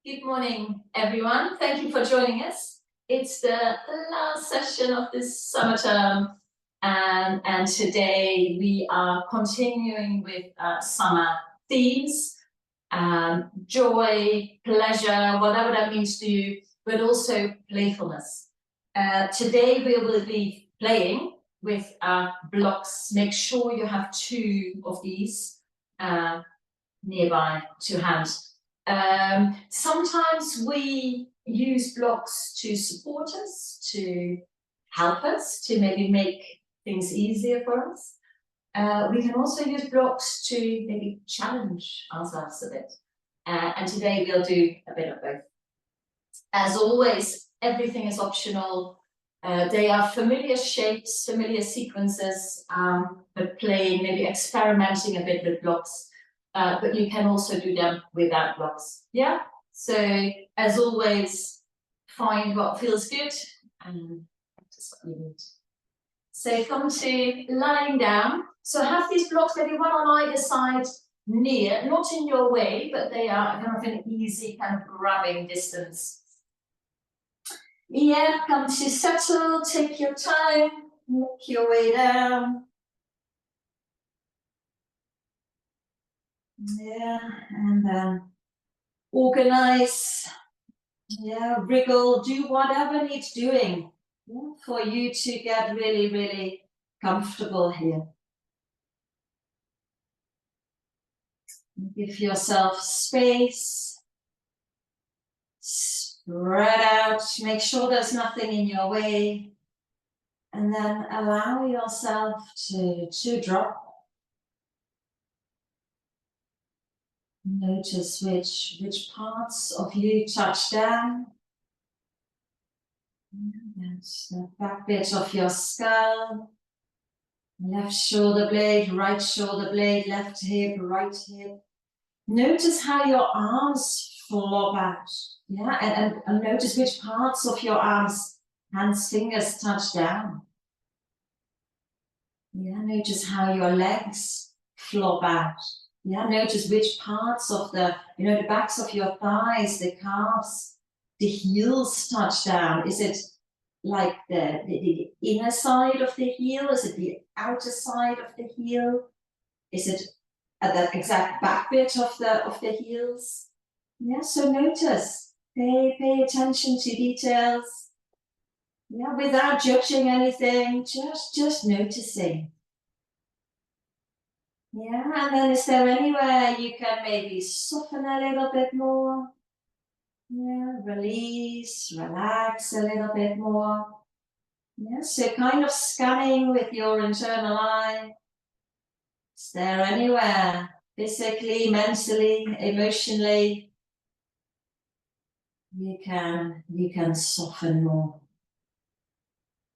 Good morning, everyone. Thank you for joining us. It's the last session of this summer term, and today we are continuing with summer themes, joy, pleasure, whatever that means to you, but also playfulness. Today we will be playing with blocks. Make sure you have 2 of these nearby to hand. Sometimes we use blocks to support us, to help us, to maybe make things easier for us. We can also use blocks to maybe challenge ourselves a bit. And today we'll do a bit of both. As always, everything is optional. They are familiar shapes, familiar sequences, but playing, maybe experimenting a bit with blocks. But you can also do them without blocks. Yeah. So as always, find what feels good and practice what you need. So come to lying down. So have these blocks, maybe one on either side, near, not in your way, but they are kind of an easy kind of grabbing distance. Yeah, come to settle, take your time, make your way down. Yeah, and then organize, yeah, wriggle, do whatever needs doing, yeah, for you to get really, really comfortable here. Give yourself space, spread out, make sure there's nothing in your way, and then allow yourself to drop. Notice which parts of you touch down. That's the back bit of your skull. Left shoulder blade, right shoulder blade, left hip, right hip. Notice how your arms flop out. Yeah, and notice which parts of your arms, hands, fingers touch down. Yeah, notice how your legs flop out. Yeah, notice which parts of the backs of your thighs, the calves, the heels touch down. Is it like the inner side of the heel? Is it the outer side of the heel? Is it at that exact back bit of the heels? Yeah, so notice, pay attention to details. Yeah, without judging anything, just noticing. Yeah, and then is there anywhere you can maybe soften a little bit more? Yeah, release, relax a little bit more. Yeah, so kind of scanning with your internal eye. Is there anywhere, physically, mentally, emotionally, you can soften more?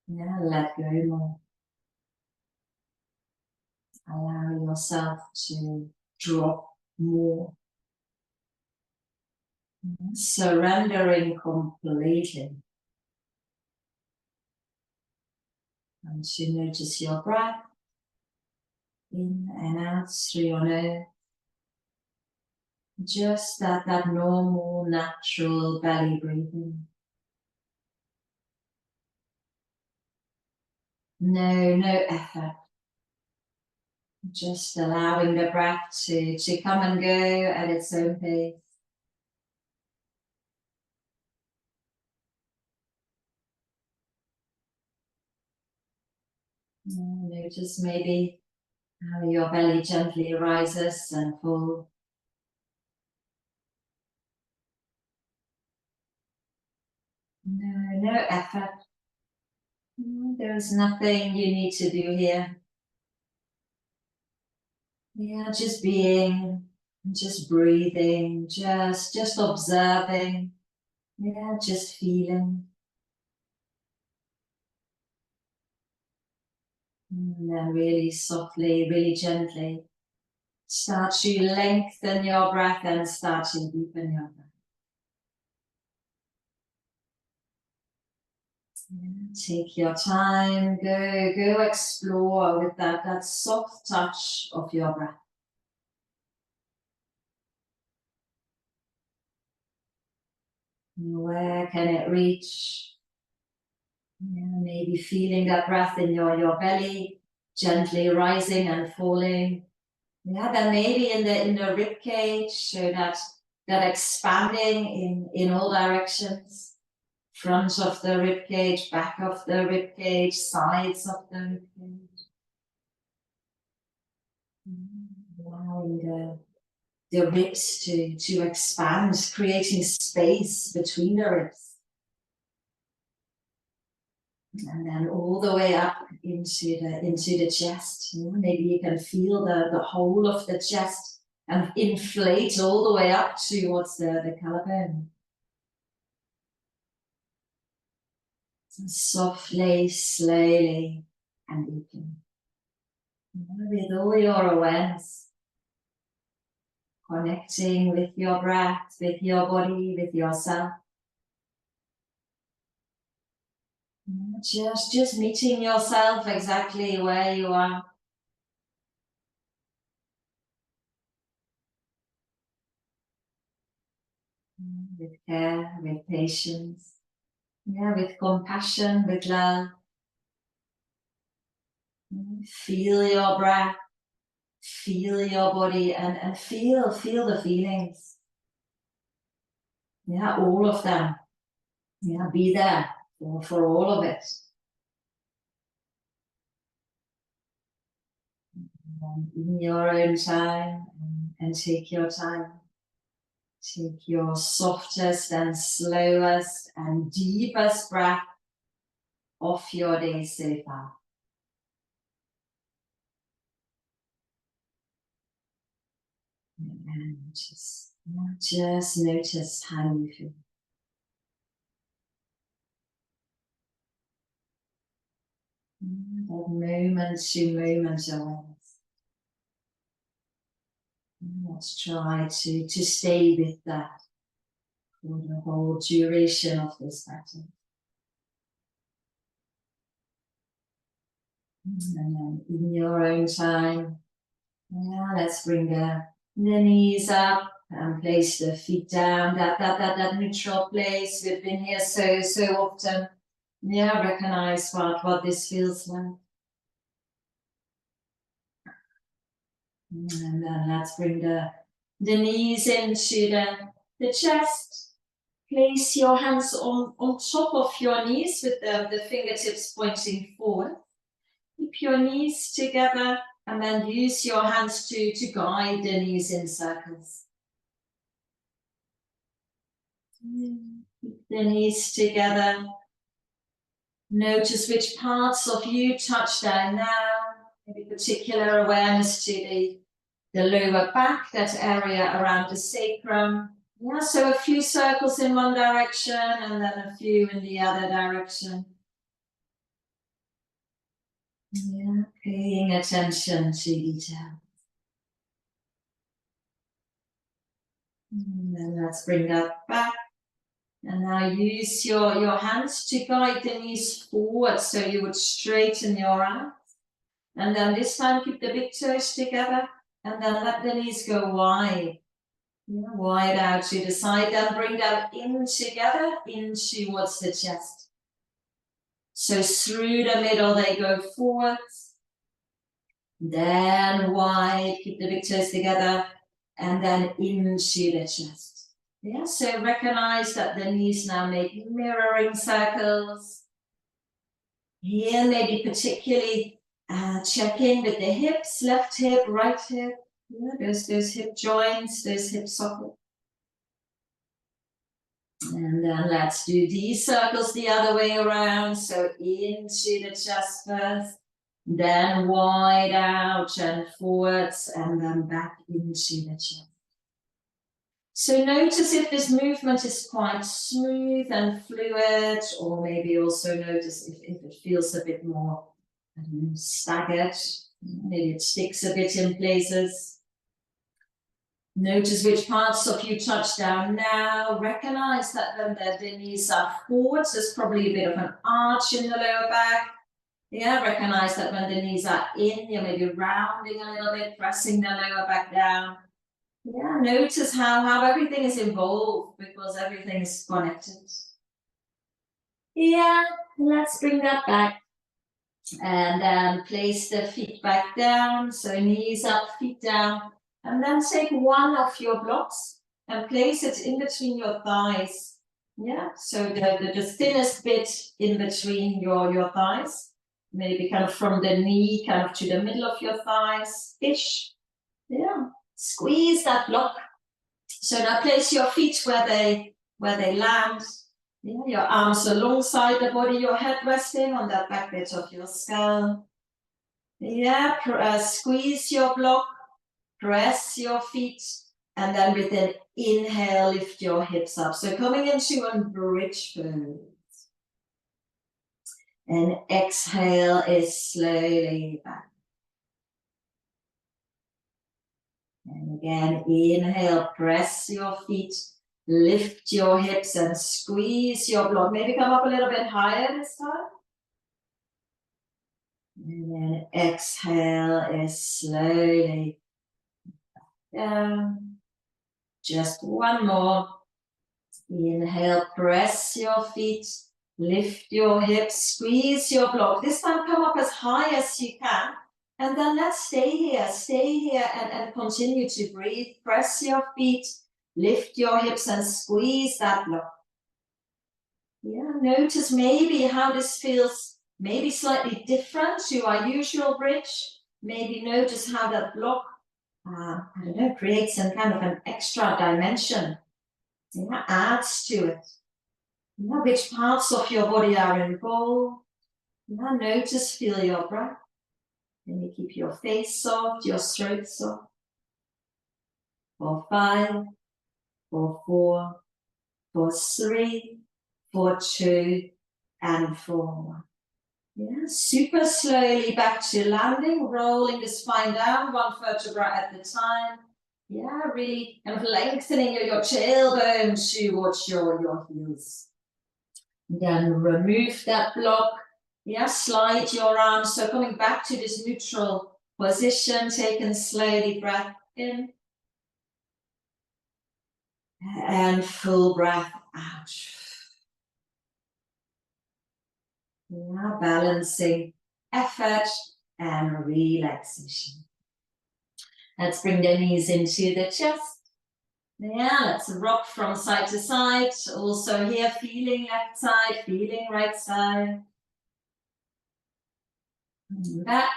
Yeah, let go more. Allow yourself to drop more. Surrendering completely. And to notice your breath in and out through your nose. Just that normal, natural belly breathing. No effort. Just allowing the breath to come and go at its own pace. Notice maybe how your belly gently rises and falls. No effort. There is nothing you need to do here. Yeah, just being, just breathing, just observing. Yeah, just feeling. And then really softly, really gently, start to lengthen your breath and start to deepen your breath. Take your time, go explore with that soft touch of your breath. Where can it reach? Yeah, maybe feeling that breath in your belly, gently rising and falling. Yeah, then maybe in the rib cage, so that expanding in all directions. Front of the rib cage, back of the rib cage, sides of the rib cage. Allowing the ribs to expand, creating space between the ribs. And then all the way up into the chest. Maybe you can feel the whole of the chest and inflate all the way up towards the collarbone. Softly, slowly, and deeply. With all your awareness, connecting with your breath, with your body, with yourself. Just meeting yourself exactly where you are. With care, with patience. Yeah, with compassion, with love. Feel your breath, feel your body, and feel the feelings. Yeah, all of them. Yeah, be there for all of it. In your own time, and take your time. Take your softest and slowest and deepest breath of your day so far. And just notice how you feel. That moment to moment awareness. Let's try to stay with that for the whole duration of this practice. And then in your own time, let's bring the knees up and place the feet down. That neutral place. We've been here so often. Recognize what this feels like. And then let's bring the knees into the chest. Place your hands on top of your knees with the fingertips pointing forward. Keep your knees together and then use your hands to guide the knees in circles. Keep the knees together. Notice which parts of you touch down now. Maybe particular awareness to the lower back, that area around the sacrum. So a few circles in one direction and then a few in the other direction. Paying attention to detail. And then let's bring that back. And now use your hands to guide the knees forward so you would straighten your arms. And then this time keep the big toes together and then let the knees go wide. Wide out to the side, then bring them in together, in towards the chest. So through the middle they go forwards, then wide, keep the big toes together, and then into the chest. So recognize that the knees now make mirroring circles. Here maybe particularly check in with the hips, left hip, right hip. Those hip joints, those hip sockets. And then let's do these circles the other way around. So into the chest first, then wide out and forwards, and then back into the chest. So notice if this movement is quite smooth and fluid, or maybe also notice if it feels a bit more staggered. Maybe it sticks a bit in places. Notice which parts of you touch down now. Recognize that when the knees are forwards, there's probably a bit of an arch in the lower back. Recognize that when the knees are in, you're maybe rounding a little bit, pressing the lower back down. Yeah, notice how everything is involved because everything is connected. Yeah, let's bring that back. And then place the feet back down, so knees up, feet down. And then take one of your blocks and place it in between your thighs. Yeah, so the thinnest bit in between your thighs. Maybe kind of from the knee kind of to the middle of your thighs-ish. Yeah, squeeze that block. So now place your feet where they land. Yeah, your arms alongside the body, your head resting on that back bit of your skull. Yeah, squeeze your block, press your feet, and then with an inhale, lift your hips up. So coming into a bridge pose. And exhale is slowly back. And again, inhale, press your feet, lift your hips and squeeze your block. Maybe come up a little bit higher this time. And then exhale is slowly down. Just one more. Inhale, press your feet, lift your hips, squeeze your block. This time come up as high as you can. And then let's stay here and continue to breathe. Press your feet, lift your hips and squeeze that block. Yeah, notice maybe how this feels, maybe slightly different to our usual bridge. Maybe notice how that block, I don't know, creates some kind of an extra dimension. Yeah, adds to it. Yeah, which parts of your body are involved. Yeah, notice, feel your breath. Then you keep your face soft, your throat soft. For 5, for 4, for 3, for 2, and for 1. Yeah, super slowly back to landing, rolling the spine down, one vertebra at the time. Yeah, really kind of lengthening your tailbone towards your heels. Then remove that block. Yeah, slide your arms. So coming back to this neutral position, taking slowly breath in. And full breath out. Yeah, balancing effort and relaxation. Let's bring the knees into the chest. Yeah, let's rock from side to side. Also here, feeling left side, feeling right side. Back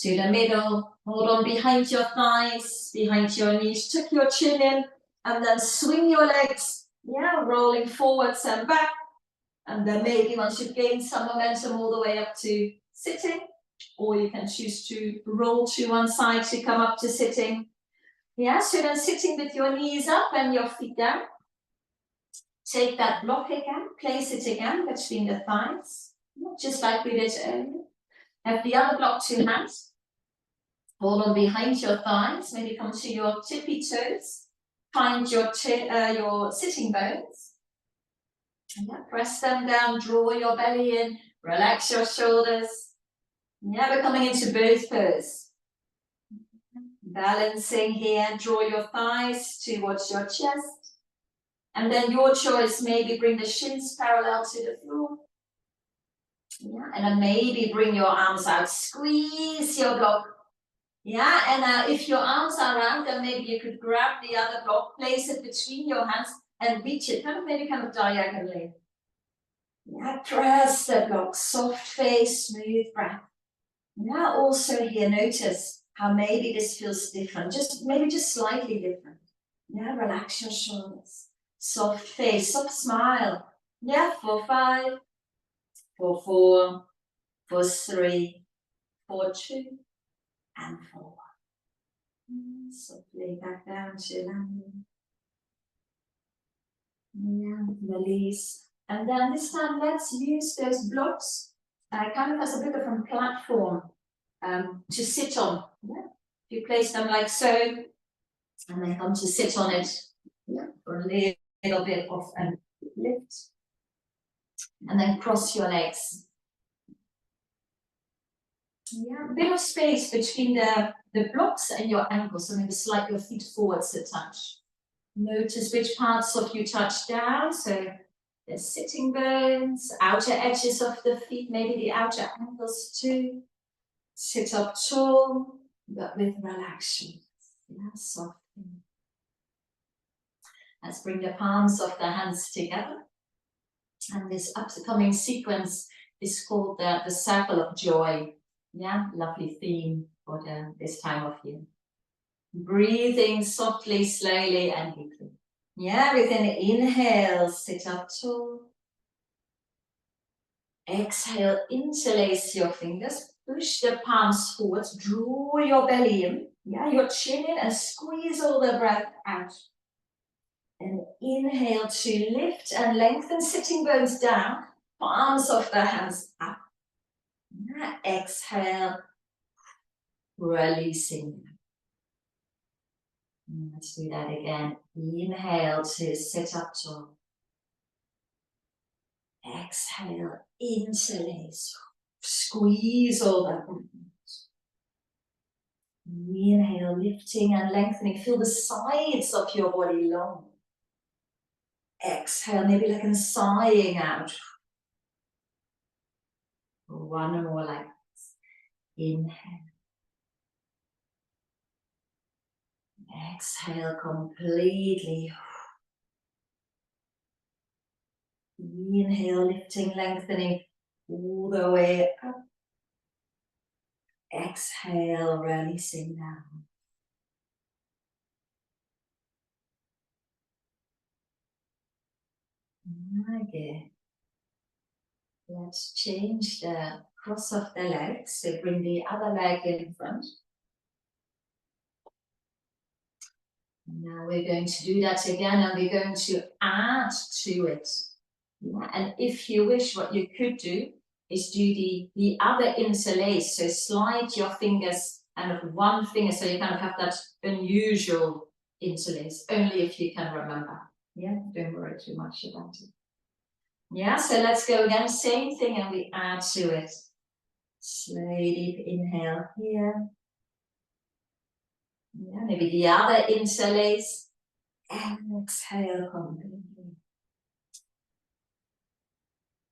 to the middle. Hold on behind your thighs, behind your knees. Tuck your chin in and then swing your legs. Yeah, rolling forwards and back. And then maybe once you've gained some momentum all the way up to sitting, or you can choose to roll to one side to come up to sitting. Yeah, so then sitting with your knees up and your feet down. Take that block again, place it again between the thighs, just like we did earlier. Have the other block 2 hands. Hold on behind your thighs, maybe come to your tippy toes. Find your sitting bones. Yeah, press them down, draw your belly in, relax your shoulders. Yeah, we're coming into both pose. Balancing here, draw your thighs towards your chest. And then your choice, maybe bring the shins parallel to the floor. Yeah, and then maybe bring your arms out, squeeze your block. Yeah, and if your arms are around, then maybe you could grab the other block, place it between your hands and reach it, maybe kind of diagonally. Yeah, press the block, soft face, smooth breath. Now also here, notice how maybe this feels different, maybe just slightly different. Yeah, relax your shoulders, soft face, soft smile. Yeah, for 5, for 4, for 3, for 2, and for 1. Softly back down to landing. Yeah, release. And then this time, let's use those blocks kind of as a bit of a platform to sit on. Yeah? You place them like so, and then come to sit on it. Yeah, for a little bit of a lift. And then cross your legs. Yeah, a bit of space between the the blocks and your ankles, so maybe slide your feet forwards a touch. Notice which parts of you touch down, so the sitting bones, outer edges of the feet, maybe the outer ankles too. Sit up tall, but with relaxed shoulders. Yeah, soften. Let's bring the palms of the hands together. And this upcoming sequence is called the Circle of Joy. Yeah, lovely theme for this time of year. Breathing softly, slowly, and deeply. Yeah, with an inhale, sit up tall. Exhale, interlace your fingers, push the palms forwards, draw your belly in, yeah, your chin in, and squeeze all the breath out. And inhale to lift and lengthen, sitting bones down, palms of the hands up. Yeah, exhale, releasing. Let's do that again. Inhale to sit up tall. Exhale, interlace. Squeeze all that. Inhale, lifting and lengthening. Feel the sides of your body long. Exhale, maybe like a sighing out. One more like this. Inhale. Exhale completely. Inhale, lifting, lengthening all the way up. Exhale, releasing down. Again. Let's change the cross of the legs. So bring the other leg in front. Now we're going to do that again, and we're going to add to it. Yeah. And if you wish, what you could do is do the other interlace. So slide your fingers kind of one finger, so you kind of have that unusual interlace, only if you can remember. Yeah, don't worry too much about it. Yeah, so let's go again, same thing, and we add to it. Slowly deep inhale here. Yeah, maybe the other interlace. And exhale completely.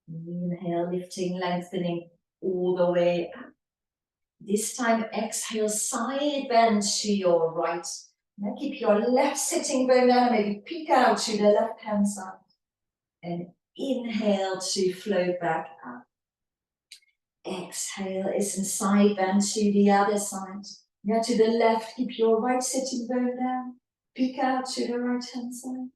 Inhale, lifting, lengthening all the way up. This time, exhale, side bend to your right. Now keep your left sitting bone down, maybe peek out to the left hand side. And inhale to float back up. Exhale is a side bend to the other side. Now to the left, keep your right sitting bone down. Peek out to the right hand side.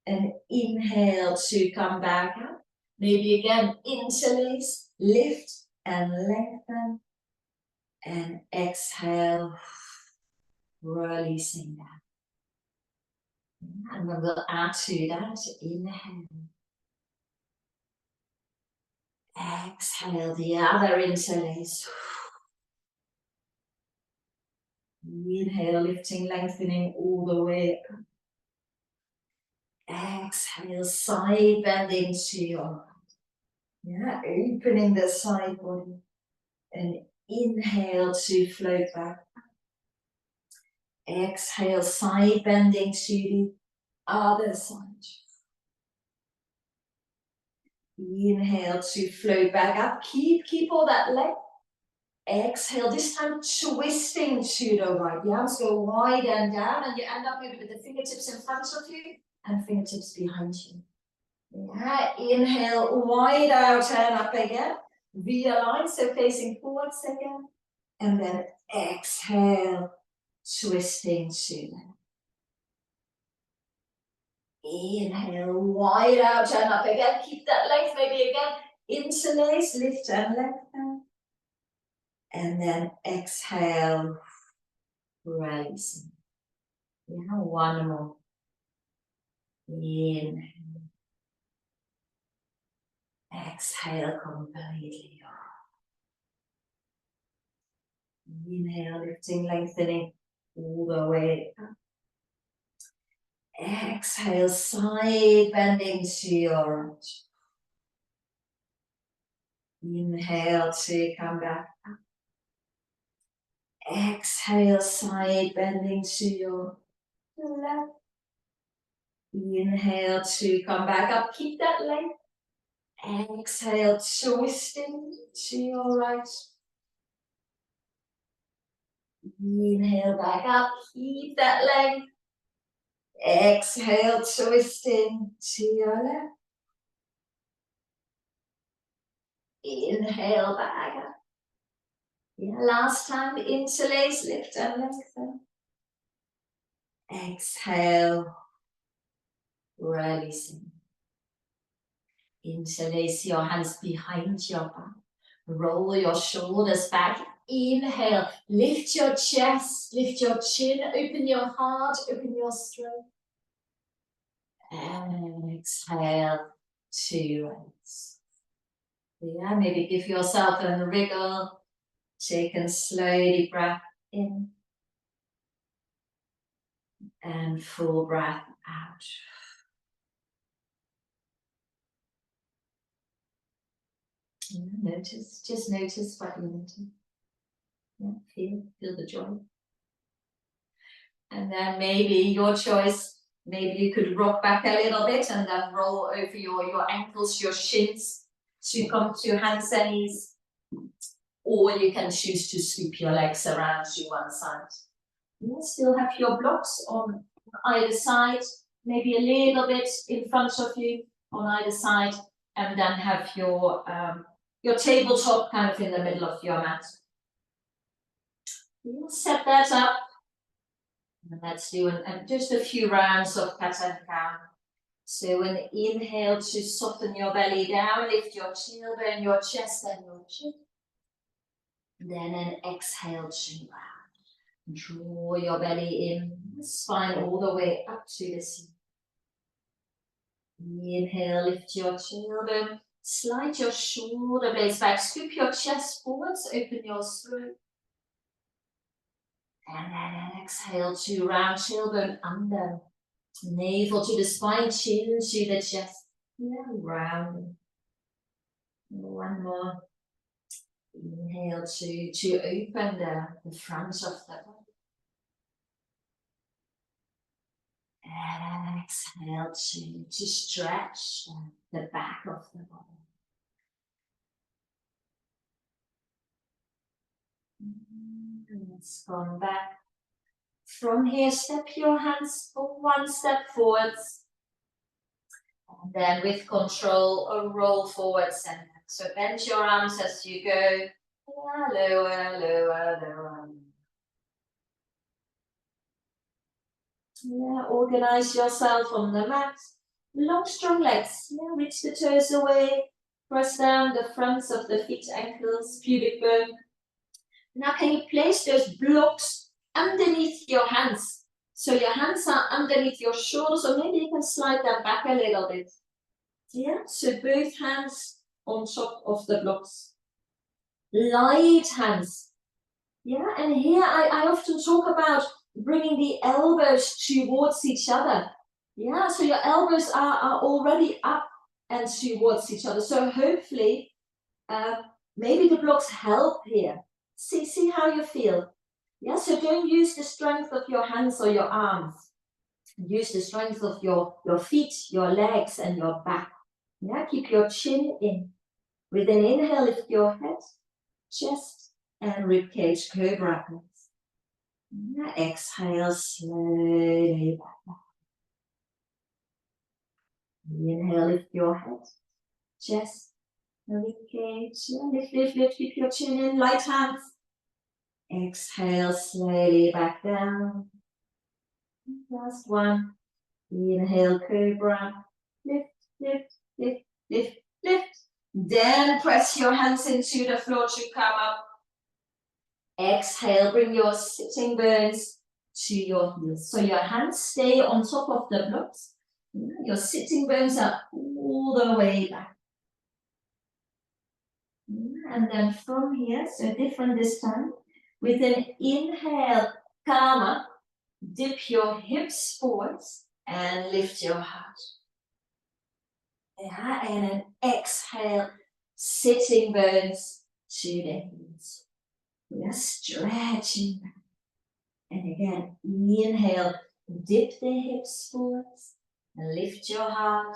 And inhale to come back up. Maybe again, interlace, lift and lengthen. And exhale, releasing that. And then we'll add to that, inhale. Exhale, the other interlace. Inhale, lifting, lengthening all the way up. Exhale, side bending to your right. Yeah, opening the side body. And inhale to float back. Exhale, side bending to the other side. Inhale to float back up. Keep all that leg. Exhale, this time twisting to the right. The arms go wide and down, and you end up maybe with the fingertips in front of you and fingertips behind you. Yeah, inhale, wide out and up again. Realign, so facing forwards again. And then exhale, twisting to them. Inhale, wide out and up again. Keep that length, maybe again. Interlace, lift and lengthen. And then exhale, releasing. Yeah, one more. Inhale. Exhale completely. Inhale, lifting, lengthening all the way up. Exhale, side bending to your right. Inhale to come back up. Exhale, side bending to your left. Inhale to come back up, keep that length. Exhale, twisting to your right. Inhale back up, keep that length. Exhale, twisting to your left. Inhale back up. Yeah, last time, interlace, lift and lengthen. Exhale, releasing. Interlace your hands behind your back. Roll your shoulders back. Inhale, lift your chest, lift your chin, open your heart, open your throat. And exhale, two rest. Yeah, maybe give yourself a wriggle. Take a slowly breath in. And full breath out. Notice, just notice what you notice. Yeah, feel the joy. And then maybe your choice, maybe you could rock back a little bit and then roll over your ankles, your shins to come to hands and knees. Or you can choose to sweep your legs around to one side. You still have your blocks on either side, maybe a little bit in front of you on either side, and then have your tabletop kind of in the middle of your mat. We'll set that up. And let's do just a few rounds of cat and cow. So an inhale to soften your belly down, lift your tailbone, your chest and your chin. Then an exhale to round. Draw your belly in, spine all the way up to the seat. Inhale, lift your tailbone, slide your shoulder blades back, scoop your chest forwards, open your throat. And then exhale to round, tailbone under. Navel to the spine, chin to the chest. Yeah, round. One more. Inhale to open the front of the body. And exhale to stretch the back of the body. Let's come back. From here, step your hands one step forwards. And then with control, roll forwards and back. So bend your arms as you go. Lower, lower, lower. Yeah, organize yourself on the mat. Long, strong legs. Yeah, reach the toes away. Press down the fronts of the feet, ankles, pubic bone. Now can you place those blocks underneath your hands? So your hands are underneath your shoulders, or maybe you can slide them back a little bit. Yeah, so both hands on top of the blocks. Light hands. Yeah, and here I often talk about bringing the elbows towards each other. Yeah, so your elbows are already up and towards each other. So hopefully, maybe the blocks help here. See how you feel. Yeah, so don't use the strength of your hands or your arms. Use the strength of your feet, your legs, and your back. Yeah, keep your chin in. With an inhale, lift your head, chest, and ribcage, cobra pose. Yeah, exhale, slowly back. Inhale, lift your head, chest, ribcage. Lift, keep your chin in, light hands. Exhale, slowly back down. Last one. Inhale, cobra. Lift, lift, lift, lift, lift. Then press your hands into the floor to come up. Exhale, bring your sitting bones to your heels. So your hands stay on top of the blocks. Your sitting bones are all the way back. And then from here, so different this time, with an inhale, karma, dip your hips forwards and lift your heart. Yeah, and an exhale, sitting bones to the heels. Yeah, stretching back. And again, inhale, dip the hips forwards and lift your heart.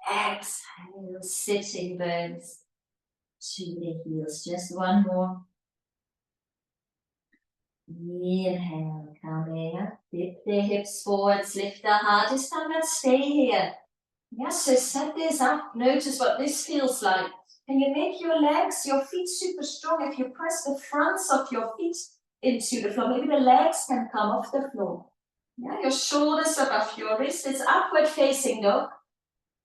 Exhale, sitting bones to the heels. Just one more. Inhale, coming up, dip the hips forwards, lift the heart. Just time and stay here. Yeah, so set this up. Notice what this feels like. Can you make your legs, your feet super strong? If you press the fronts of your feet into the floor, maybe the legs can come off the floor. Yeah, your shoulders above your wrists. It's upward facing dog.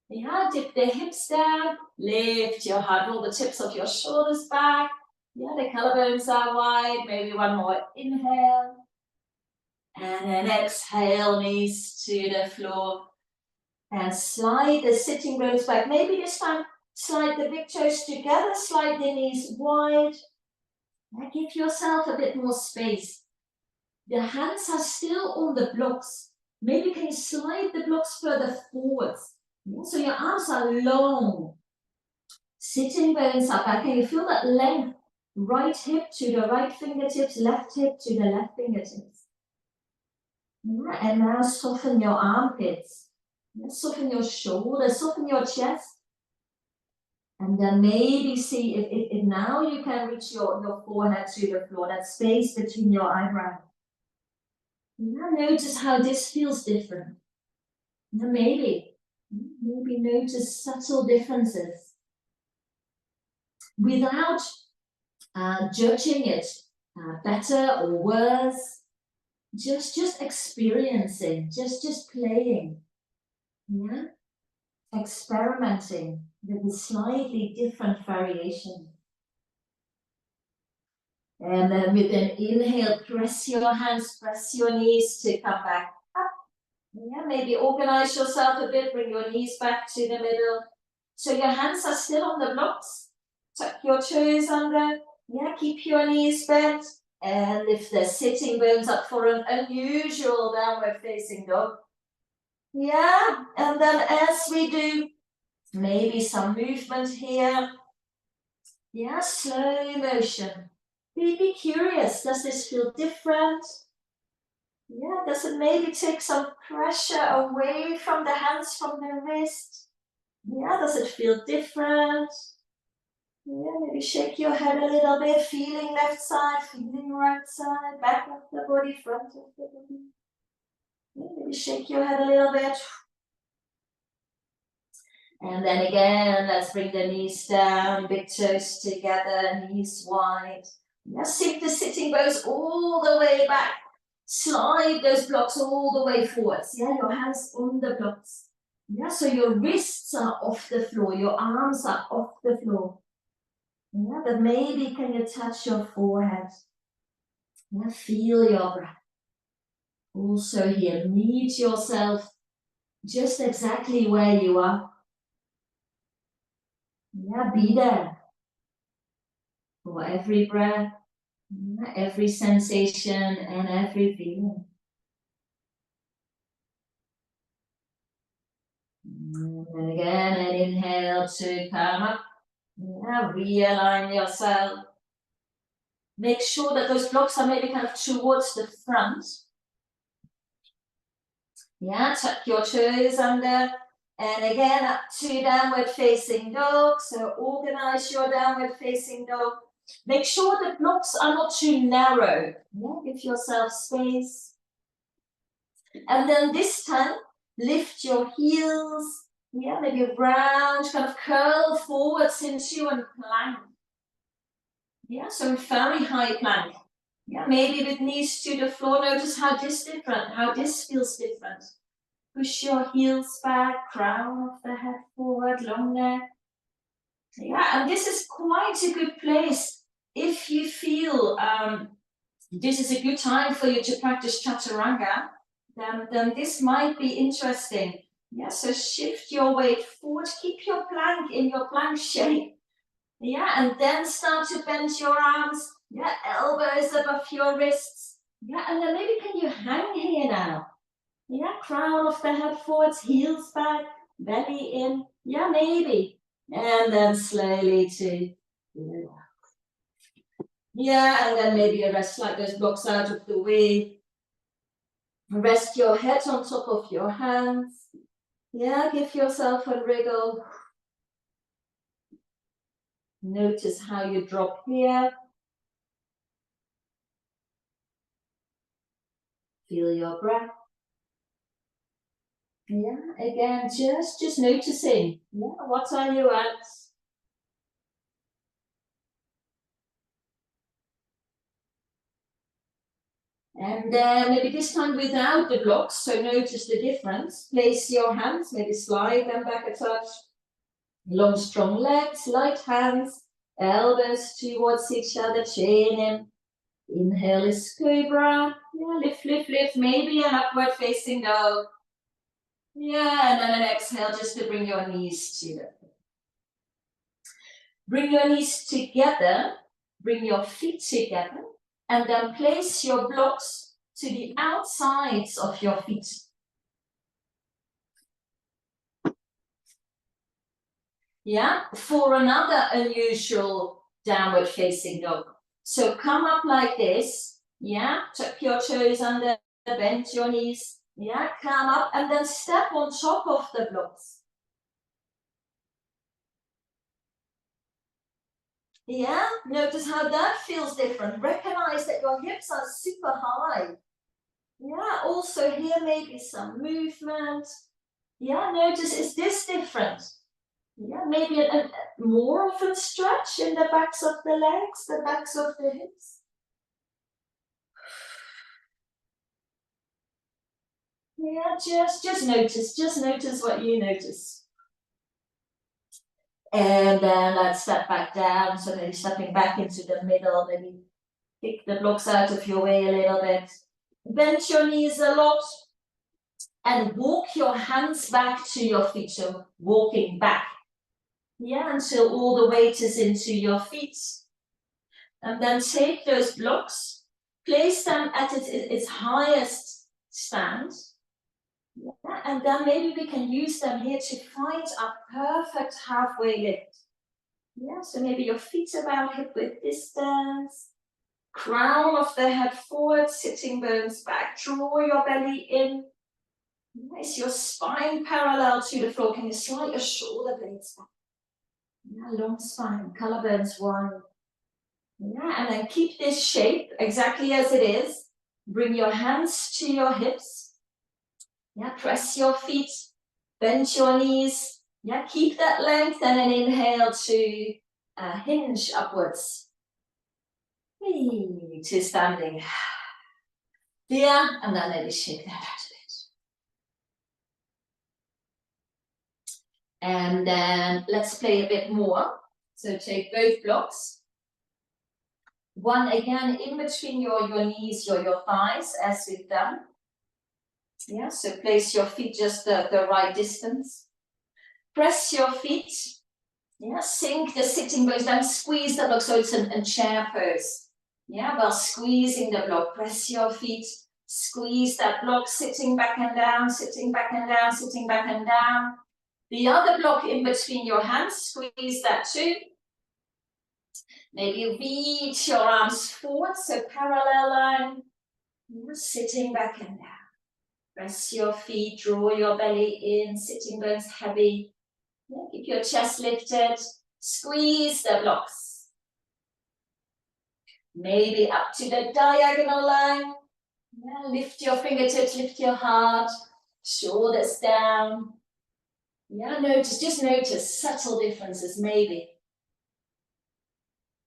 Yeah, dip the hips down, lift your heart, roll the tips of your shoulders back. Yeah, the collarbones are wide. Maybe one more inhale. And then exhale, knees to the floor. And slide the sitting bones back. Maybe this time, slide the big toes together, slide the knees wide. And give yourself a bit more space. The hands are still on the blocks. Maybe can you slide the blocks further forwards? Yeah, so your arms are long. Sitting bones up back. Can you feel that length? Right hip to the right fingertips, left hip to the left fingertips. Yeah, and now soften your armpits. Yeah, soften your shoulders, soften your chest. And then maybe see if now you can reach your forehead to the floor, that space between your eyebrows. Now notice how this feels different. Now maybe notice subtle differences. Without judging it better or worse, just experiencing, just playing, yeah, experimenting with a slightly different variation. And then with an inhale, press your hands, press your knees to come back up. Yeah, maybe organize yourself a bit, bring your knees back to the middle. So your hands are still on the blocks. Tuck your toes under. Yeah, keep your knees bent. And lift the sitting bones up for an unusual downward facing dog. Yeah, and then as we do, maybe some movement here. Yeah, slow motion. Be curious, does this feel different? Yeah, does it maybe take some pressure away from the hands, from the wrist? Yeah, does it feel different? Yeah, maybe shake your head a little bit, feeling left side, feeling right side, back of the body, front of the body. Yeah, maybe shake your head a little bit. And then again, let's bring the knees down, big toes together, knees wide. Now sink the sitting bones all the way back. Slide those blocks all the way forwards. Yeah, your hands on the blocks. Yeah, so your wrists are off the floor, your arms are off the floor. Yeah, but maybe can you touch your forehead? Yeah, feel your breath. Also here, meet yourself just exactly where you are. Yeah, be there for every breath, every sensation, and every feeling. And again, an inhale to come up. Yeah, realign yourself. Make sure that those blocks are maybe kind of towards the front. Yeah, tuck your toes under. And again, up to downward facing dog. So organize your downward facing dog. Make sure the blocks are not too narrow. Yeah, give yourself space. And then this time, lift your heels. Yeah, maybe round, kind of curl forwards into a plank. Yeah, so very high plank. Yeah, maybe with knees to the floor. Notice how this feels different. Push your heels back, crown of the head forward, long neck. Yeah, and this is quite a good place if you feel this is a good time for you to practice chaturanga. Then this might be interesting. Yeah, so shift your weight forward, keep your plank in your plank shape. Yeah, and then start to bend your arms. Yeah, elbows above your wrists. Yeah, and then maybe can you hang here now? Yeah, crown of the head forwards, heels back, belly in. Yeah, maybe. And then slowly to Yeah, and then maybe a rest, slide those blocks out of the way. Rest your head on top of your hands. Yeah, give yourself a wriggle. Notice how you drop here. Feel your breath. Yeah, again, just noticing. Yeah, what are you at? And maybe this time without the blocks, so notice the difference. Place your hands, maybe slide them back a touch. Long, strong legs, light hands, elbows towards each other, chin in. Inhale is cobra. Yeah, lift, lift, lift. Maybe an upward facing dog. Yeah, and then an exhale just to bring your knees to the. Bring your knees together. Bring your feet together. And then place your blocks to the outsides of your feet. Yeah, for another unusual downward facing dog. So come up like this. Yeah, tuck your toes under, bend your knees. Yeah, come up and then step on top of the blocks. Yeah, notice how that feels different. Recognize that your hips are super high. Yeah, also here maybe some movement. Yeah, notice, is this different? Yeah, maybe a more of a stretch in the backs of the legs, the backs of the hips. Yeah, just notice what you notice. And then let's step back down, so maybe stepping back into the middle, maybe kick the blocks out of your way a little bit. Bend your knees a lot and walk your hands back to your feet, so walking back. Yeah, until all the weight is into your feet. And then take those blocks, place them at its highest stand. Yeah, and then maybe we can use them here to find a perfect halfway lift. Yeah, so maybe your feet about hip width distance, crown of the head forward, sitting bones back, draw your belly in. Is your spine parallel to the floor? Can you slide your shoulder blades back? Yeah, long spine, collarbones wide. Yeah, and then keep this shape exactly as it is. Bring your hands to your hips. Yeah, press your feet, bend your knees. Yeah, keep that length and then inhale to hinge upwards. To standing. Yeah, and then maybe shake that out a bit. And then let's play a bit more. So take both blocks. One again in between your knees, your thighs, as we've done. Yeah, so place your feet just the right distance. Press your feet. Yeah, sink the sitting bones down, squeeze the block so it's a chair pose. Yeah, while squeezing the block, press your feet, squeeze that block, sitting back and down, sitting back and down, sitting back and down. The other block in between your hands, squeeze that too. Maybe reach your arms forward, so parallel line. Yeah, sitting back and down. Press your feet, draw your belly in, sitting bones heavy. Yeah, keep your chest lifted. Squeeze the blocks. Maybe up to the diagonal line. Yeah, lift your fingertips, lift your heart. Shoulders down. Yeah, just notice subtle differences, maybe.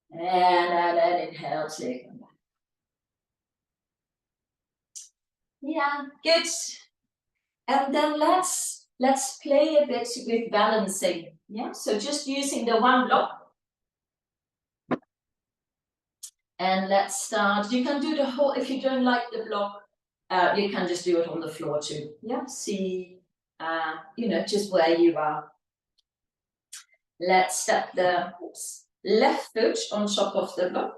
And then inhale to come back. Yeah, good. And then let's play a bit with balancing. Yeah, so just using the one block. And let's start. You can do the whole, if you don't like the block, you can just do it on the floor too. Yeah, see, just where you are. Let's step the left foot on top of the block.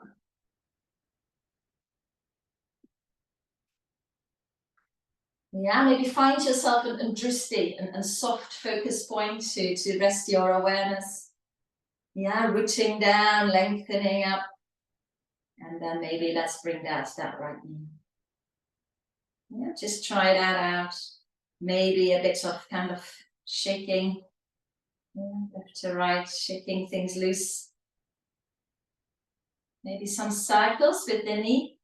Yeah, maybe find yourself a drishti, a soft focus point to rest your awareness. Yeah, rooting down, lengthening up. And then maybe let's bring that right knee. Yeah, just try that out. Maybe a bit of kind of shaking. Yeah, left to right, shaking things loose. Maybe some cycles with the knee.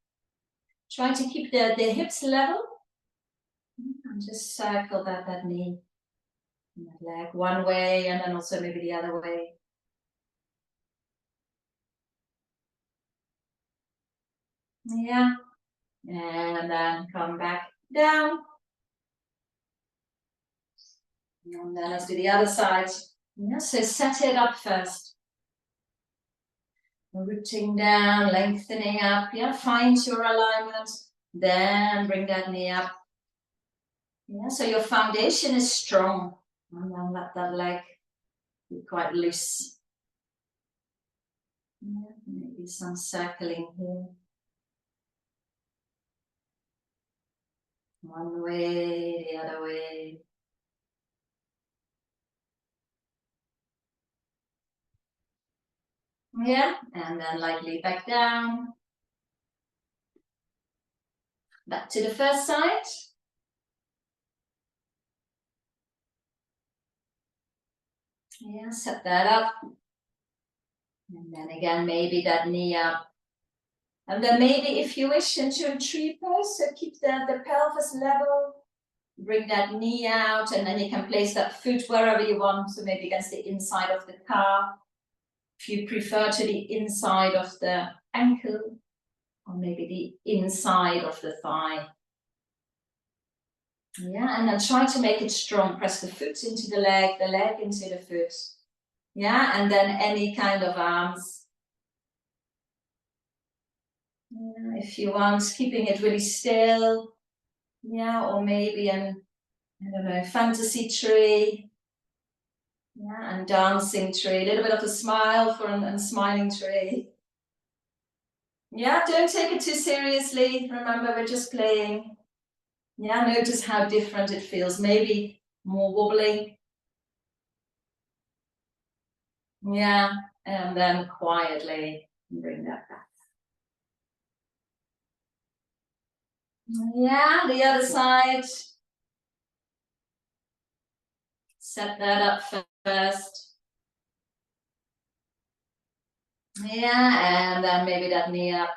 Try to keep the hips level. And just circle that knee. And that leg one way and then also maybe the other way. Yeah. And then come back down. And then let's do the other side. Yeah, so set it up first. Rooting down, lengthening up. Yeah, find your alignment. Then bring that knee up. Yeah, so your foundation is strong. And then let that leg be quite loose. Yeah, maybe some circling here. One way, the other way. Yeah, and then lightly back down. Back to the first side. Yeah, set that up. And then again, maybe that knee up. And then maybe if you wish into a tree pose, so keep the pelvis level. Bring that knee out and then you can place that foot wherever you want. So maybe against the inside of the calf. If you prefer to the inside of the ankle or maybe the inside of the thigh. Yeah, and then try to make it strong. Press the foot into the leg into the foot. Yeah, and then any kind of arms. Yeah, if you want, keeping it really still. Yeah, or maybe I don't know, fantasy tree. Yeah, and dancing tree. A little bit of a smile for a smiling tree. Yeah, don't take it too seriously. Remember, we're just playing. Yeah, notice how different it feels. Maybe more wobbly. Yeah, and then quietly bring that back. Yeah, the other side. Set that up first. Yeah, and then maybe that knee up.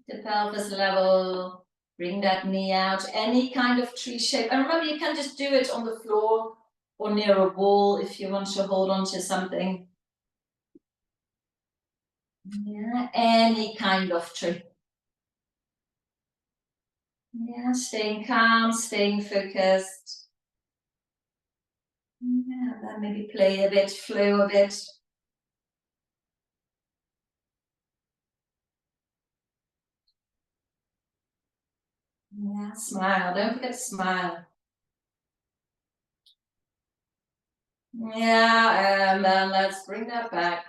The pelvis level. Bring that knee out. Any kind of tree shape. And remember, you can just do it on the floor or near a wall if you want to hold on to something. Yeah, any kind of tree. Yeah, staying calm, staying focused. Yeah, then maybe play a bit, flow a bit. Yeah, smile. Don't forget to smile. Yeah, and then let's bring that back.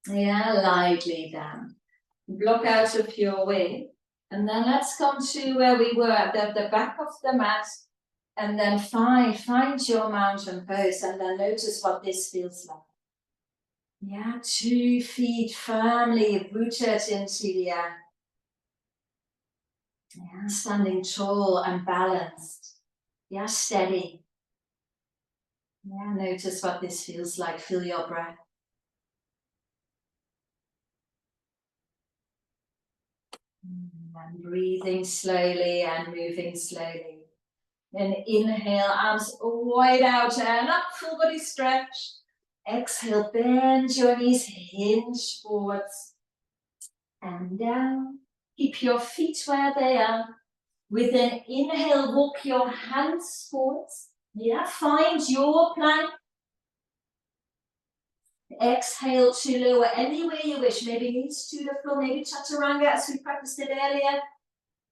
Yeah, lightly down. Block out of your way. And then let's come to where we were at the back of the mat. And then find your mountain pose and then notice what this feels like. Yeah, 2 feet firmly rooted into the air. Yeah, standing tall and balanced. Yeah, steady. Yeah, notice what this feels like. Feel your breath. And breathing slowly and moving slowly. Then inhale, arms wide out and up, full body stretch. Exhale, bend your knees, hinge forwards and down. Keep your feet where they are. With an inhale, walk your hands forwards. Yeah, find your plank. Exhale to lower any way you wish. Maybe knees to the floor, maybe chaturanga as we practiced it earlier.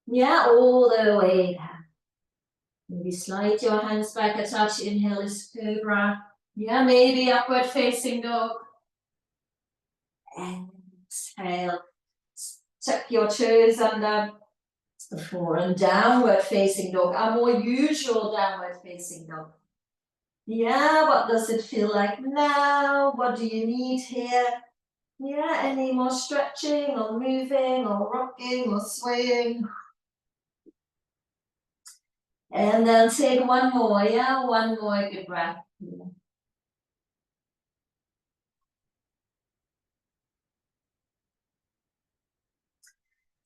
Yeah, all the way down. Maybe slide your hands back a touch. Inhale is cobra. Yeah, maybe upward facing dog. And exhale. Tuck your toes under the floor and downward facing dog. Our more usual downward facing dog. Yeah, what does it feel like now? What do you need here? Yeah, any more stretching or moving or rocking or swaying? And then take one more, yeah, one more good breath. Yeah.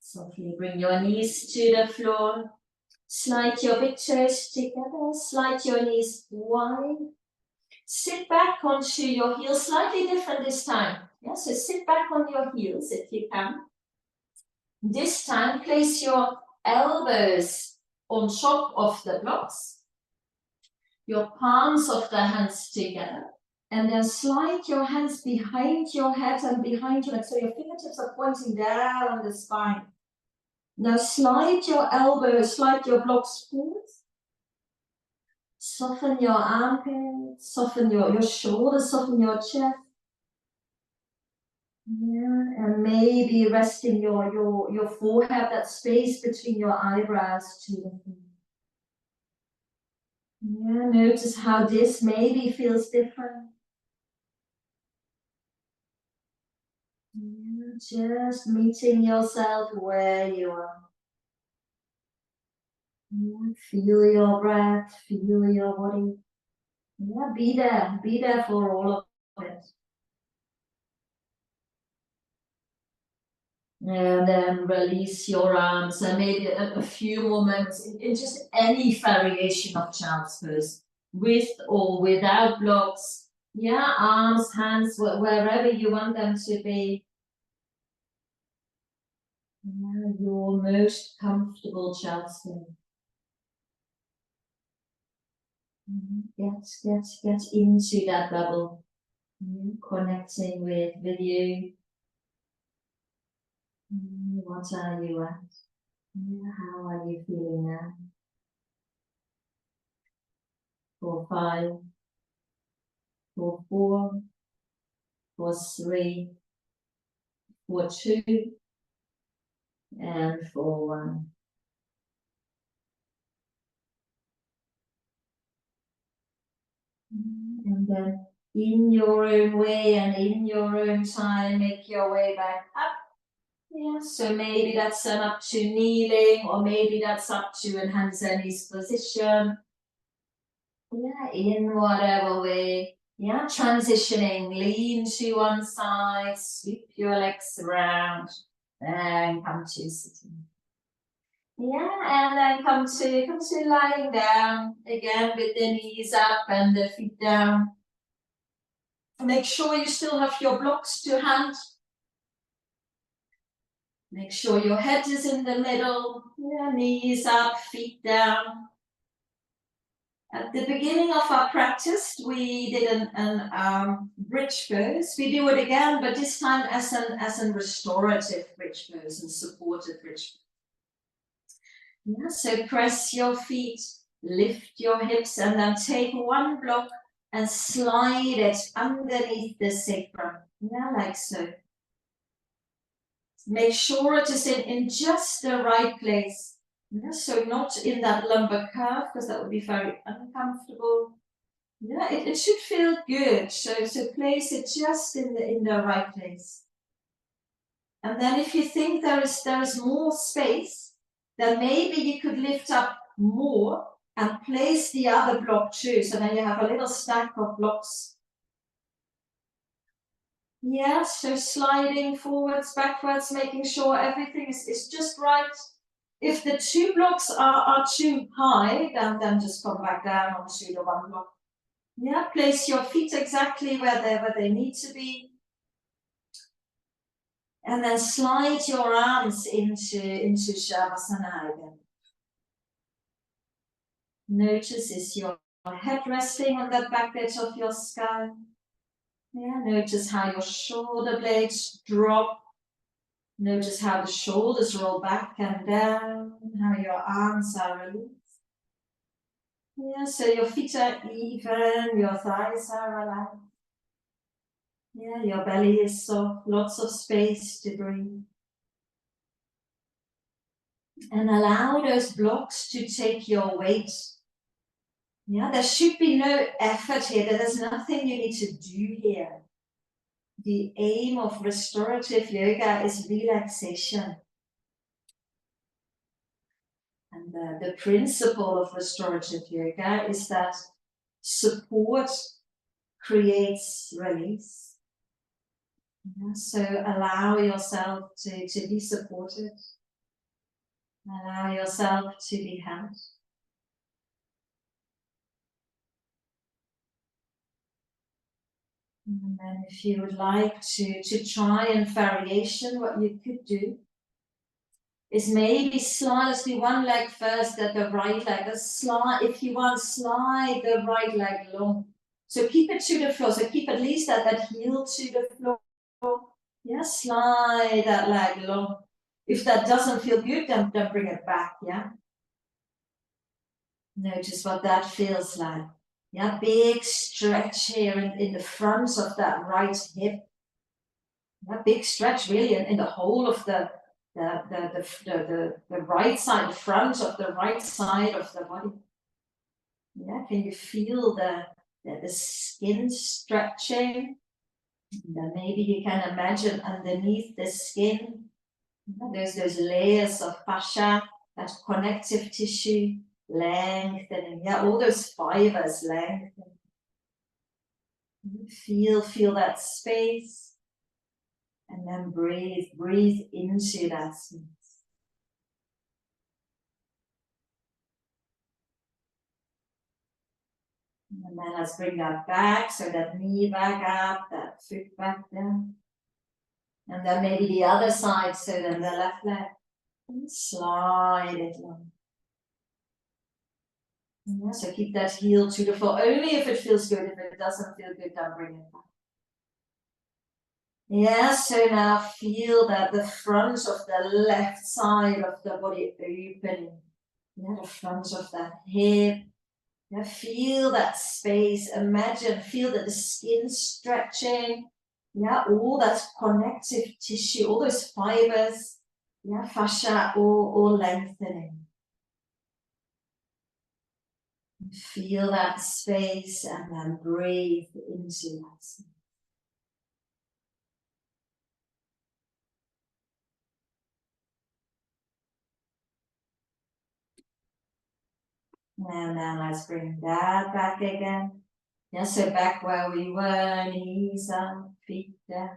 Softly bring your knees to the floor. Slide your big toes together, slide your knees wide. Sit back onto your heels, slightly different this time. Yeah, so sit back on your heels if you can. This time, place your elbows on top of the blocks, your palms of the hands together, and then slide your hands behind your head and behind your legs, so your fingertips are pointing down the spine. Now slide your elbows, slide your blocks forward. Soften your armpits, soften your shoulders, soften your chest. Yeah, and maybe resting your forehead, that space between your eyebrows to the floor. Yeah, notice how this maybe feels different. Yeah, just meeting yourself where you are. Yeah, feel your breath, feel your body. Yeah, be there for all of it. And then release your arms and maybe a few moments in just any variation of child's pose, with or without blocks. Yeah, arms, hands, wherever you want them to be. Yeah, your most comfortable child's pose. Get into that bubble. Connecting with you. What are you at? How are you feeling now? For 5, for 4, for 3, for 2, and for 1. And then in your own way and in your own time, make your way back up. Yeah, so maybe that's up to kneeling, or maybe that's up to a hands and knees position. Yeah, in whatever way. Yeah, transitioning, lean to one side, sweep your legs around, and come to sitting. Yeah, and then come to lying down again with the knees up and the feet down. Make sure you still have your blocks to hand. Make sure your head is in the middle. Yeah, knees up, feet down. At the beginning of our practice, we did an bridge pose. We do it again, but this time as an restorative bridge pose and supported bridge pose. Yeah, so press your feet, lift your hips, and then take one block and slide it underneath the sacrum. Yeah, like so. Make sure it is in just the right place. Yeah, so not in that lumbar curve, because that would be very uncomfortable. Yeah, it should feel good. So place it just in the right place. And then if you think there is more space, then maybe you could lift up more and place the other block too. So then you have a little stack of blocks. Yeah, so sliding forwards, backwards, making sure everything is just right. If the 2 blocks are too high, then just come back down onto the 1 block. Yeah, place your feet exactly where they need to be. And then slide your arms into Shavasana again. Notice, is your head resting on that back edge of your skull? Yeah, notice how your shoulder blades drop. Notice how the shoulders roll back and down, how your arms are released. Yeah, so your feet are even, your thighs are relaxed. Yeah, your belly is soft, lots of space to breathe. And allow those blocks to take your weight. Yeah, there should be no effort here. There's nothing you need to do here. The aim of restorative yoga is relaxation. And the principle of restorative yoga is that support creates release. Yeah, so allow yourself to be supported. Allow yourself to be held. And then if you would like to try in variation, what you could do is maybe slide, let's do one leg first, at the right leg. Let's slide, if you want, slide the right leg long. So keep it to the floor. So keep at least that heel to the floor. Yeah, slide that leg long. If that doesn't feel good, then bring it back, yeah? Notice what that feels like. Yeah, big stretch here in the front of that right hip. Yeah, big stretch really in the whole of the right side, the front of the right side of the body. Yeah, can you feel the skin stretching? And then maybe you can imagine underneath the skin, there's those layers of fascia, that connective tissue lengthening. Yeah, all those fibers lengthening. Feel that space. And then breathe into that space. And then let's bring that back, so that knee back up, that foot back down. And then maybe the other side, so then the left leg. And slide it along. Yeah, so keep that heel to the floor, only if it feels good. If it doesn't feel good, then bring it back. Yeah, so now feel that the front of the left side of the body opening. Yeah, the front of that hip. Yeah, feel that space. Imagine, feel that the skin stretching. Yeah, all that connective tissue, all those fibers. Yeah, fascia all lengthening. Feel that space and then breathe into that space. And then let's bring that back again. Yeah, so back where we were, knees up, feet down.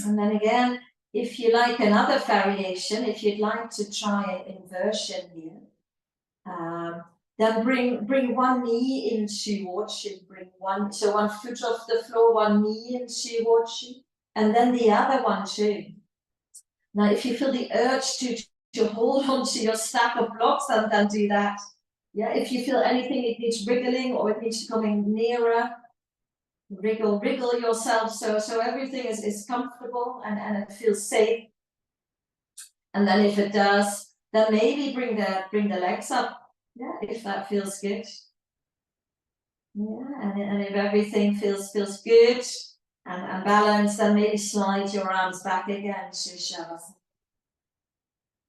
And then again, if you like another variation, if you'd like to try an inversion here, then bring one knee in towards you, bring one foot off the floor, one knee in towards you, and then the other one too. Now, if you feel the urge to hold on to your stack of blocks, then do that. Yeah, if you feel anything, it needs wriggling or it needs coming nearer, wriggle yourself so everything is comfortable and it feels safe. And then if it does, then maybe bring the legs up. Yeah, if that feels good. Yeah, and if everything feels good and balanced, then maybe slide your arms back again to Shavasana.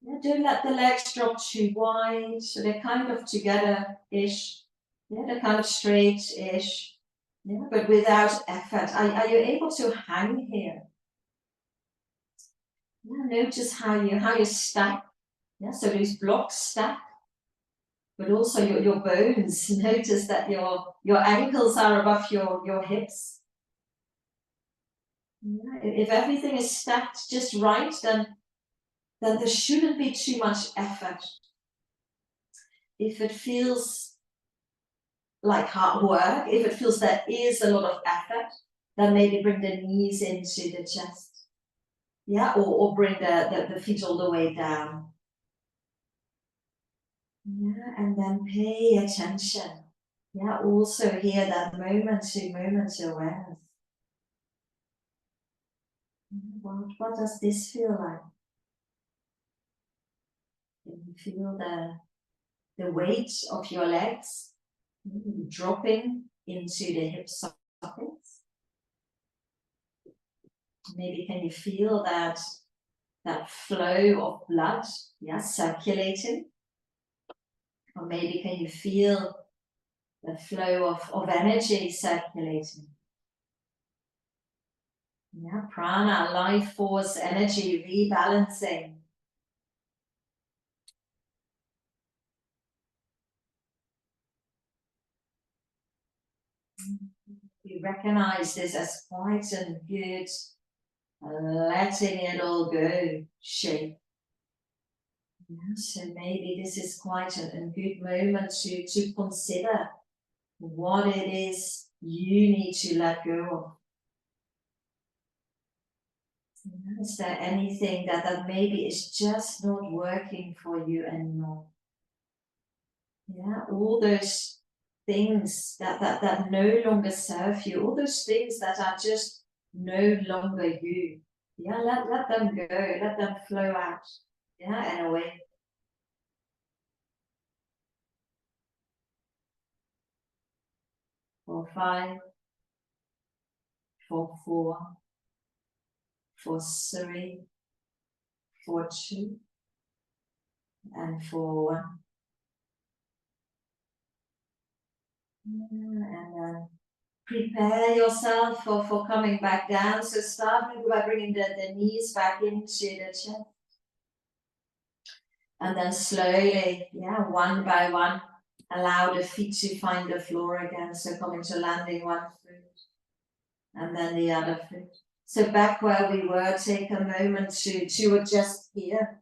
Yeah, don't let the legs drop too wide, so they're kind of together-ish. Yeah, they're kind of straight-ish. Yeah, but without effort. Are you able to hang here? Yeah, notice how you stack. Yeah, so these blocks stack. But also your bones. Notice that your ankles are above your hips. Yeah, if everything is stacked just right, then there shouldn't be too much effort. If it feels like hard work, if it feels there is a lot of effort, then maybe bring the knees into the chest. Yeah, or bring the feet all the way down. Yeah, and then pay attention. Yeah, also hear that moment to moment awareness. What does this feel like? Can you feel the weight of your legs dropping into the hip sockets? Maybe can you feel that flow of blood, yeah, circulating? Or maybe can you feel the flow of energy circulating? Yeah, prana, life force, energy, rebalancing. We recognize this as quite a good letting it all go shape. Yeah, so maybe this is quite a good moment to consider what it is you need to let go of. Yeah, is there anything that maybe is just not working for you anymore? Yeah, all those things that no longer serve you, all those things that are just no longer you. Yeah, let them go, let them flow out. Yeah, and away. For 5, for 4, for 3, for 2, and for 1. Yeah, and then prepare yourself for coming back down. So start by bringing the knees back into the chest. And then slowly, yeah, one by one, allow the feet to find the floor again. So coming to landing one foot and then the other foot. So back where we were, take a moment to adjust here.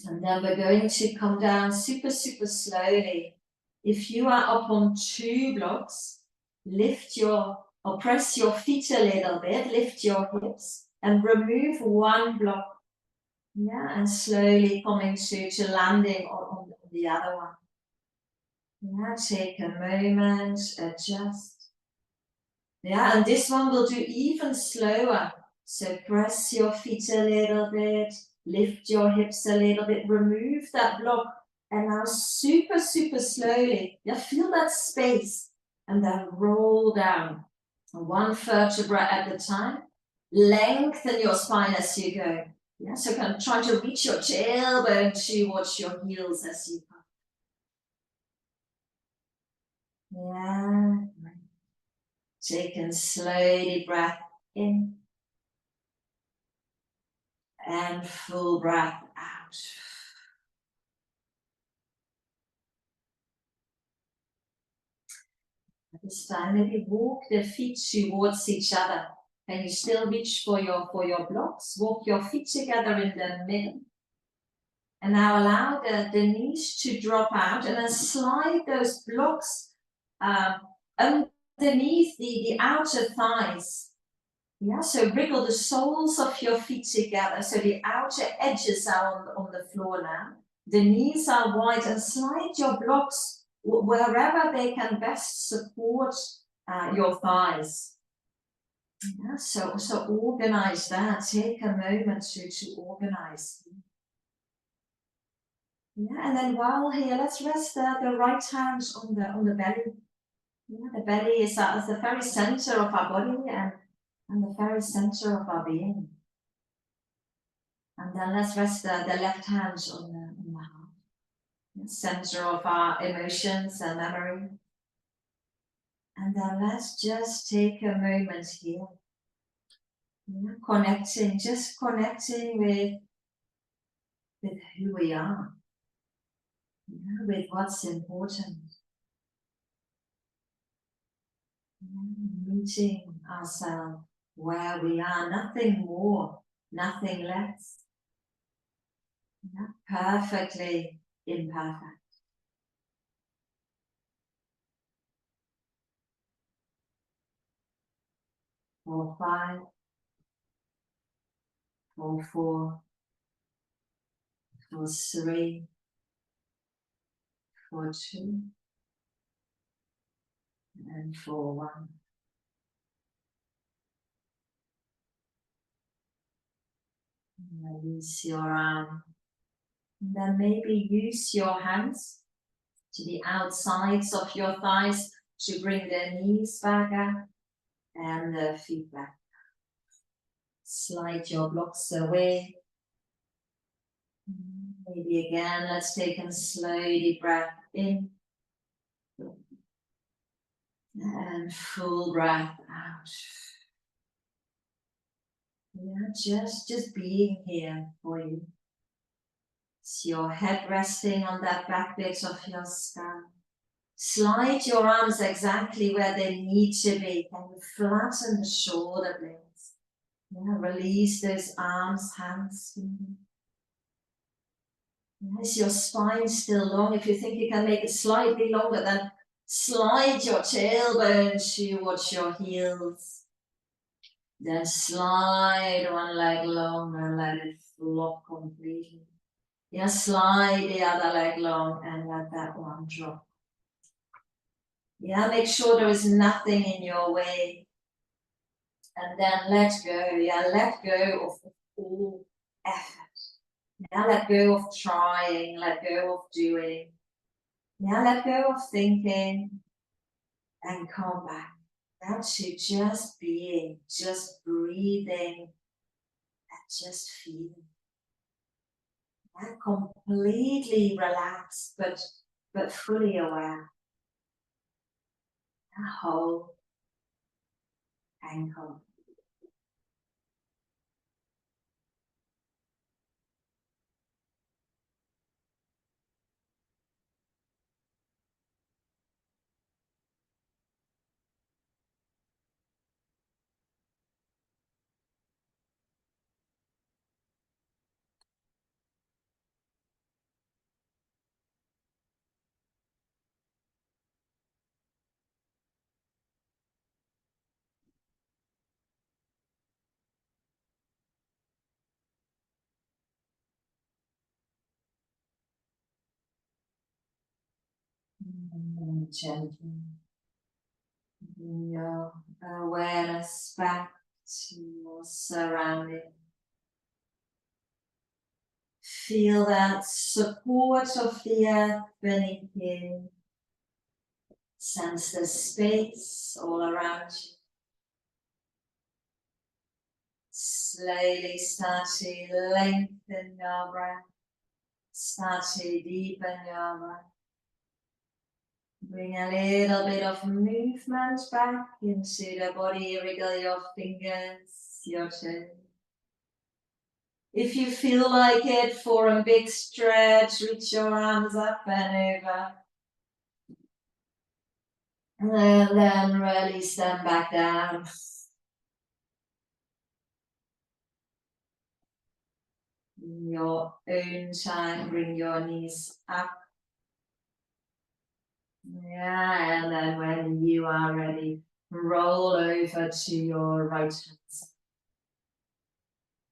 And then we're going to come down super slowly. If you are up on 2 blocks, lift or press your feet a little bit, lift your hips and remove 1 block. Yeah, and slowly coming to landing on the other one. Yeah, take a moment, adjust. Yeah, and this one will do even slower. So press your feet a little bit, lift your hips a little bit, remove that block, and now super slowly. Yeah, feel that space, and then roll down. 1 vertebra at a time. Lengthen your spine as you go. Yeah, so kind of try to reach your tailbone towards your heels as you come. Yeah. Take a slowly breath in and full breath out. At this time, maybe walk the feet towards each other. Can you still reach for your blocks? Walk your feet together in the middle. And now allow the knees to drop out and then slide those blocks underneath the outer thighs. Yeah, so wriggle the soles of your feet together so the outer edges are on the floor now. The knees are wide and slide your blocks wherever they can best support your thighs. Yeah, so organize that. Take a moment to organize. Yeah, and then while here, let's rest the right hand on the belly. Yeah, the belly is the very center of our body and the very center of our being. And then let's rest the left hand on the heart, the center of our emotions and memory. And then let's just take a moment here, just connecting with who we are, with what's important. Meeting ourselves where we are, nothing more, nothing less. Perfectly imperfect. For 5, for 4, for 3, for 2, and for 1. Release your arm. And then maybe use your hands to the outsides of your thighs to bring the knees back up and the feet back. Slide your blocks away. Maybe again, let's take a slowly breath in and full breath out. Yeah, just being here for you. It's your head resting on that back bit of your skull. Slide your arms exactly where they need to be. And flatten the shoulder blades. Yeah, release those arms, hands. Is your spine still long? If you think you can make it slightly longer, then slide your tailbone towards your heels. Then slide one leg long and let it flop completely. Yeah, slide the other leg long and let that one drop. Yeah, make sure there is nothing in your way. And then let go. Yeah, let go of all effort. Yeah, let go of trying, let go of doing. Yeah, let go of thinking and come back. That's you just being, just breathing, and just feeling. Yeah, completely relaxed, but fully aware. And hold and come. And gently bring your awareness back to your surroundings. Feel that support of the earth beneath you. Sense the space all around you. Slowly start to lengthen your breath. Start to deepen your breath. Bring a little bit of movement back into the body. Wriggle your fingers, your toes. If you feel like it, for a big stretch, reach your arms up and over. And then release them back down. In your own time, bring your knees up. Yeah, and then when you are ready, roll over to your right hand side.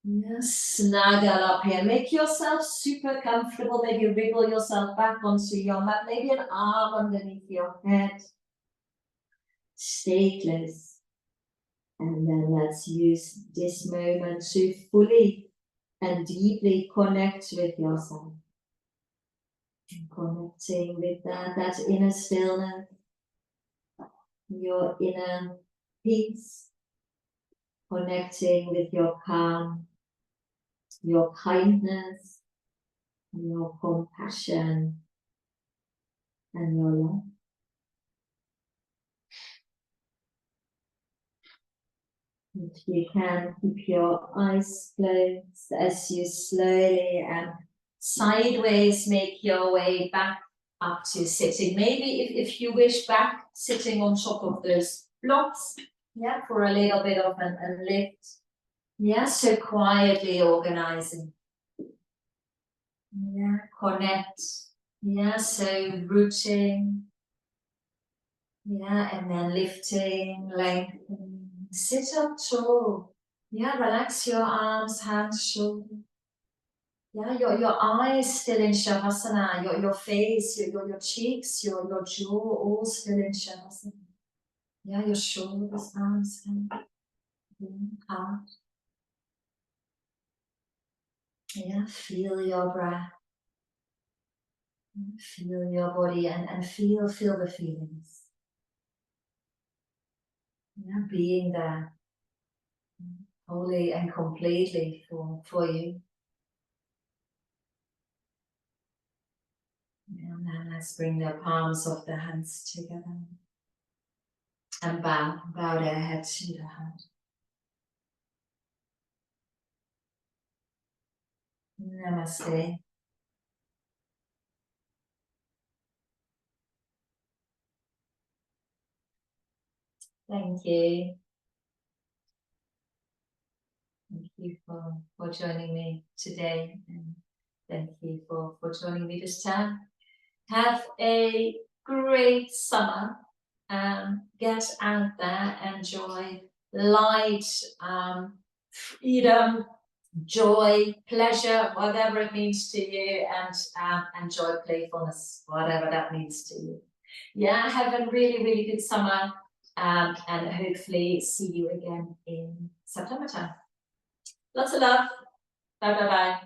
Yes, snuggle up here. Make yourself super comfortable. Maybe wriggle yourself back onto your mat. Maybe an arm underneath your head. Stay close. And then let's use this moment to fully and deeply connect with yourself. Connecting with that inner stillness, your inner peace, connecting with your calm, your kindness, your compassion, and your love. If you can, keep your eyes closed as you slowly and sideways make your way back up to sitting. Maybe if you wish, back sitting on top of those blocks, yeah, for a little bit of a lift. Yeah, so quietly organizing. Yeah, connect. Yeah, so rooting. Yeah, and then lifting, lengthening. Sit up tall. Yeah, relax your arms, hands, shoulders. Yeah, your eyes still in Shavasana, your face, your cheeks, your jaw, all still in Shavasana. Yeah, your shoulders, arms, hands, heart. Yeah, feel your breath. Feel your body and feel the feelings. Yeah, being there wholly and completely for you. And then let's bring the palms of the hands together. And bow their head to the heart. Namaste. Thank you. Thank you for joining me today. And thank you for joining me this time. Have a great summer. Get out there, enjoy light, freedom, joy, pleasure, whatever it means to you, and enjoy playfulness, whatever that means to you. Yeah, have a really, really good summer, and hopefully see you again in September time. Lots of love. Bye bye bye.